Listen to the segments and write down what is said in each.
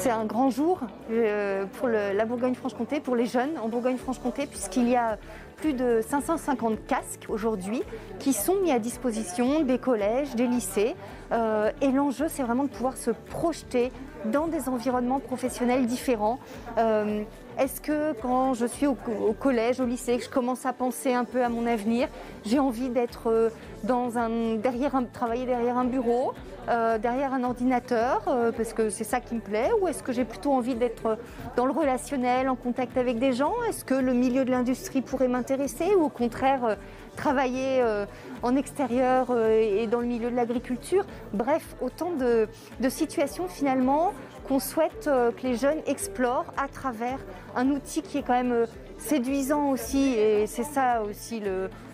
C'est un grand jour pour la Bourgogne-Franche-Comté, pour les jeunes en Bourgogne-Franche-Comté, puisqu'il y a plus de 550 casques aujourd'hui qui sont mis à disposition des collèges, des lycées. Et l'enjeu, c'est vraiment de pouvoir se projeter dans des environnements professionnels différents. Est-ce que quand je suis au collège, au lycée, que je commence à penser un peu à mon avenir, j'ai envie d'être travailler derrière un bureau, derrière un ordinateur, parce que c'est ça qui me plaît, ou est-ce que j'ai plutôt envie d'être dans le relationnel, en contact avec des gens? Est-ce que le milieu de l'industrie pourrait m'intéresser, ou au contraire travailler en extérieur et dans le milieu de l'agriculture? Bref, autant de situations finalement qu'on souhaite que les jeunes explorent à travers un outil qui est quand même séduisant aussi, et c'est ça aussi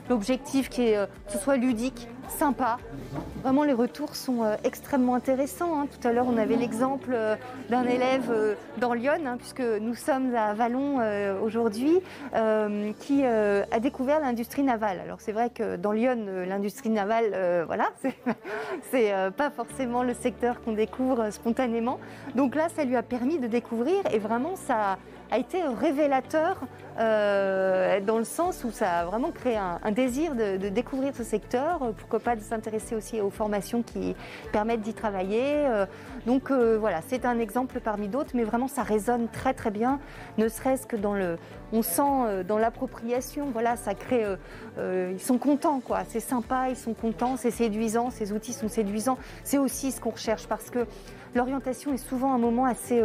l'objectif, qui est que ce soit ludique, sympa. Vraiment, les retours sont extrêmement intéressants. Tout à l'heure, on avait l'exemple d'un élève dans Lyon, puisque nous sommes à Vallon aujourd'hui, qui a découvert l'industrie navale. Alors c'est vrai que dans Lyon, l'industrie navale, voilà, c'est pas forcément le secteur qu'on découvre spontanément. Donc là, ça lui a permis de découvrir, et vraiment, ça a été révélateur dans le sens où ça a vraiment créé un désir de découvrir ce secteur, pourquoi pas de s'intéresser aussi aux formations qui permettent d'y travailler. Donc voilà, c'est un exemple parmi d'autres, mais vraiment ça résonne très très bien, ne serait-ce que on sent dans l'appropriation, voilà, ça crée, ils sont contents quoi, c'est sympa, ils sont contents, c'est séduisant, ces outils sont séduisants, c'est aussi ce qu'on recherche, parce que l'orientation est souvent un moment assez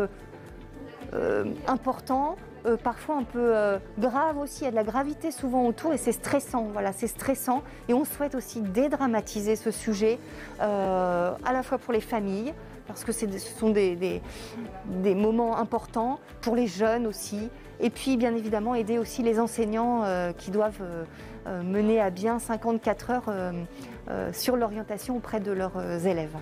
important, parfois un peu grave aussi, il y a de la gravité souvent autour, et c'est stressant, voilà, c'est stressant, et on souhaite aussi dédramatiser ce sujet, à la fois pour les familles, parce que ce sont des moments importants, pour les jeunes aussi, et puis bien évidemment aider aussi les enseignants qui doivent mener à bien 54 heures sur l'orientation auprès de leurs élèves.